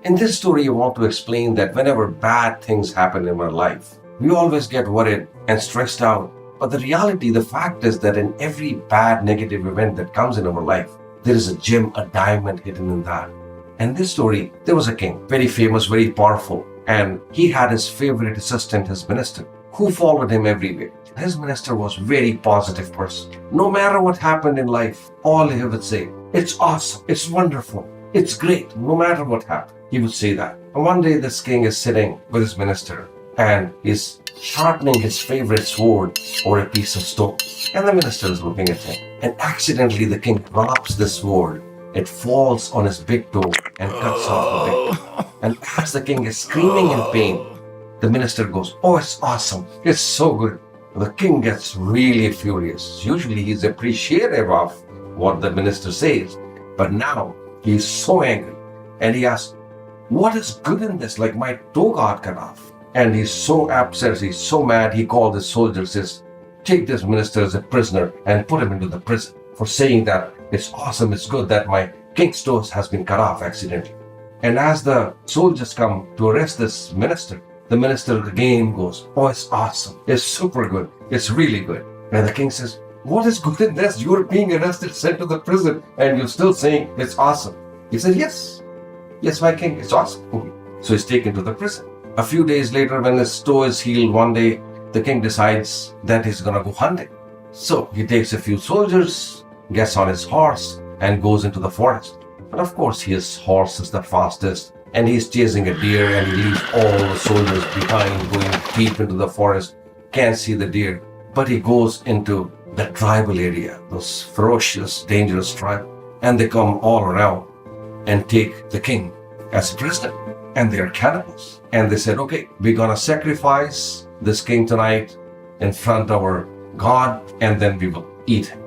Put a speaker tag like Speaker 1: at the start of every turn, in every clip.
Speaker 1: In this story, I want to explain that whenever bad things happen in our life, we always get worried and stressed out. But the reality, the fact is that in every bad negative event that comes in our life, there is a gem, a diamond hidden in that. And this story, there was a king, very famous, very powerful, and he had his favorite assistant, his minister, who followed him everywhere. His minister was very positive person. No matter what happened in life, all he would say, it's awesome, it's wonderful, it's great, no matter what happened. He would say that. And one day this king is sitting with his minister and he's sharpening his favorite sword or a piece of stone. And the minister is looking at him. And accidentally the king drops the sword. It falls on his big toe and cuts off the big toe. And as the king is screaming in pain, the minister goes, oh, it's awesome. It's so good. The king gets really furious. Usually he's appreciative of what the minister says. But now he's so angry. And he asks, what is good in this? Like my toe got cut off. And he's so upset, he's so mad, he called his soldiers, says, take this minister as a prisoner and put him into the prison for saying that it's awesome, it's good that my king's toe has been cut off accidentally. And as the soldiers come to arrest this minister, the minister again goes, oh, it's awesome, it's super good, it's really good. And the king says, what is good in this? You're being arrested, sent to the prison, and you're still saying it's awesome. He said, yes, my king, it's awesome. So he's taken to the prison. A few days later, when his toe is healed, one day the king decides that he's gonna go hunting. So he takes a few soldiers, gets on his horse, and goes into the forest. And of course, his horse is the fastest, and he's chasing a deer, and he leaves all the soldiers behind, going deep into the forest, can't see the deer. But he goes into the tribal area, those ferocious, dangerous tribe, and they come all around and take the king as a prisoner. And they are cannibals. And they said, okay, we're gonna sacrifice this king tonight in front of our God, and then we will eat him.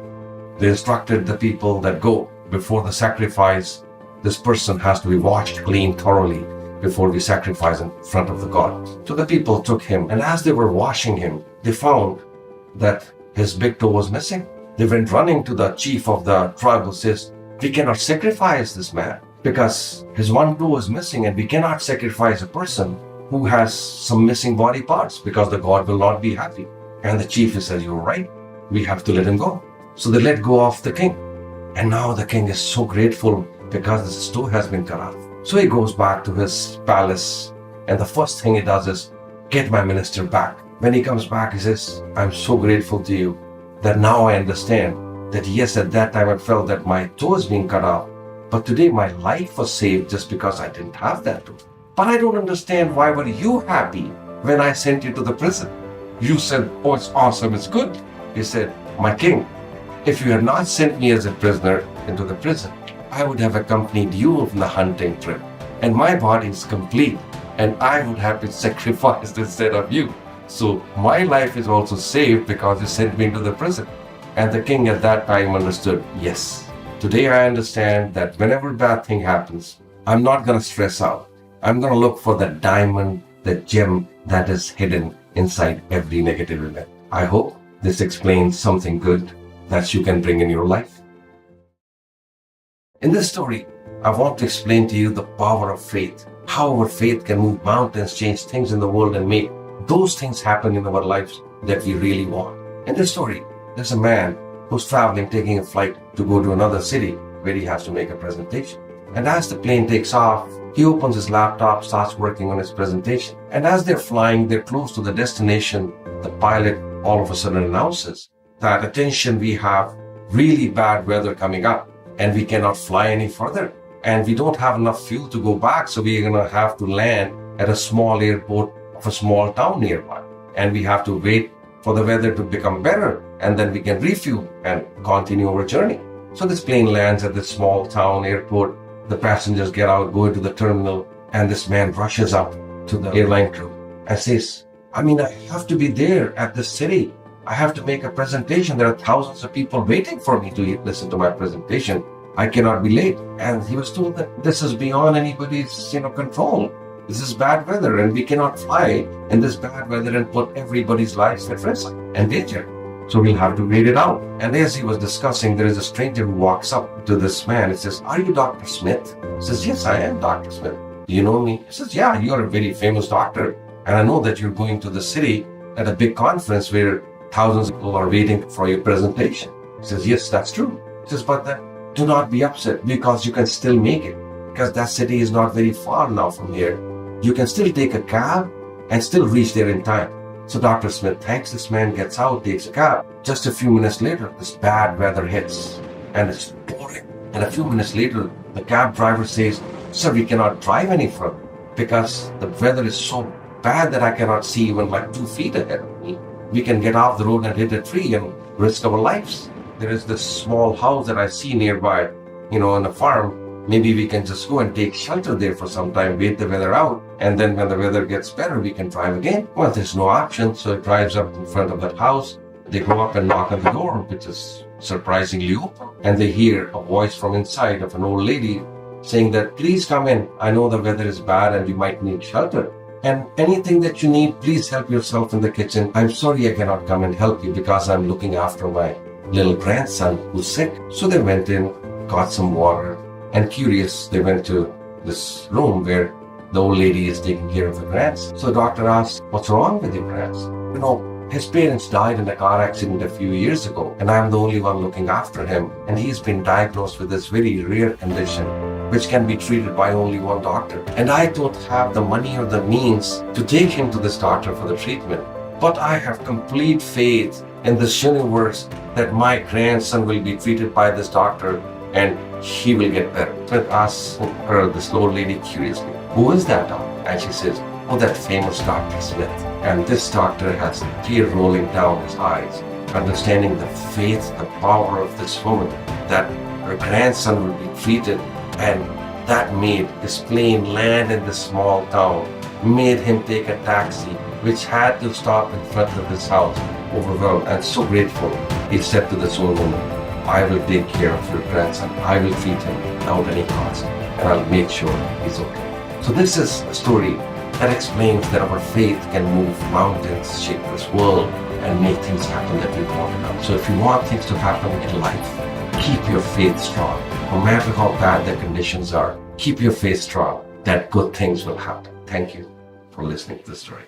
Speaker 1: They instructed the people that go before the sacrifice, this person has to be washed clean thoroughly before we sacrifice in front of the God. So the people took him, and as they were washing him, they found that his big toe was missing. They went running to the chief of the tribe who says, we cannot sacrifice this man because his one toe is missing, and we cannot sacrifice a person who has some missing body parts because the God will not be happy. And the chief says, you're right, we have to let him go. So they let go of the king. And now the king is so grateful because his toe has been cut off. So he goes back to his palace, and the first thing he does is get my minister back. When he comes back, he says, I'm so grateful to you that now I understand that yes, at that time I felt that my toe is being cut off, but today my life was saved just because I didn't have that toe. But I don't understand, why were you happy when I sent you to the prison? You said, oh, it's awesome, it's good. He said, my king, if you had not sent me as a prisoner into the prison, I would have accompanied you on the hunting trip, and my body is complete, and I would have been sacrificed instead of you. So my life is also saved because you sent me into the prison. And the king at that time understood, yes, today I understand that whenever bad thing happens, I'm not going to stress out. I'm going to look for that diamond, that gem that is hidden inside every negative event. I hope this explains something good that you can bring in your life. In this story, I want to explain to you the power of faith, how our faith can move mountains, change things in the world, and make those things happen in our lives that we really want. In this story, there's a man who's traveling, taking a flight to go to another city where he has to make a presentation. And as the plane takes off, he opens his laptop, starts working on his presentation. And as they're flying, they're close to the destination, the pilot all of a sudden announces that, attention, we have really bad weather coming up and we cannot fly any further. And we don't have enough fuel to go back, so we're going to have to land at a small airport of a small town nearby. And we have to wait for the weather to become better, and then we can refuel and continue our journey. So this plane lands at this small town airport. The passengers get out, go into the terminal, and this man rushes up to the airline crew and says, I have to be there at this city. I have to make a presentation. There are thousands of people waiting for me to listen to my presentation. I cannot be late. And he was told that this is beyond anybody's control. This is bad weather, and we cannot fly in this bad weather and put everybody's lives at risk and danger. So we'll have to wait it out. And as he was discussing, there is a stranger who walks up to this man and says, are you Dr. Smith? He says, yes, I am Dr. Smith. do you know me? He says, yeah, you're a very famous doctor. And I know that you're going to the city at a big conference where thousands of people are waiting for your presentation. He says, yes, that's true. He says, but do not be upset because you can still make it. Because that city is not very far now from here. You can still take a cab and still reach there in time. So Dr. Smith thanks this man, gets out, takes a cab. Just a few minutes later, this bad weather hits and it's pouring. And a few minutes later, the cab driver says, sir, we cannot drive any further because the weather is so bad that I cannot see even like 2 feet ahead of me. We can get off the road and hit a tree and risk our lives. There is this small house that I see nearby, on a farm. Maybe we can just go and take shelter there for some time, wait the weather out, and then when the weather gets better, we can drive again. Well, there's no option, so it drives up in front of that house. They go up and knock on the door, which is surprisingly open, and they hear a voice from inside of an old lady saying that, please come in. I know the weather is bad and you might need shelter. And anything that you need, please help yourself in the kitchen. I'm sorry I cannot come and help you because I'm looking after my little grandson who's sick. So they went in, got some water, and curious, they went to this room where the old lady is taking care of the grandson. So the doctor asked, what's wrong with your grandson? His parents died in a car accident a few years ago, and I'm the only one looking after him. And he's been diagnosed with this very rare condition, which can be treated by only one doctor. And I don't have the money or the means to take him to this doctor for the treatment. But I have complete faith in this universe that my grandson will be treated by this doctor and he will get better. So I asked her, this old lady, curiously, who is that doctor? And she says, oh, that famous Dr. Smith. And this doctor has a tear rolling down his eyes, understanding the faith, the power of this woman, that her grandson will be treated. And that made his plane land in this small town, made him take a taxi, which had to stop in front of his house, overwhelmed and so grateful. He said to this old woman, I will take care of your grandson. I will treat him without any cost, and I'll make sure he's okay. So this is a story that explains that our faith can move mountains, shape this world, and make things happen that we want now. So if you want things to happen in life, keep your faith strong. No matter how bad the conditions are, keep your faith strong, that good things will happen. Thank you for listening to the story.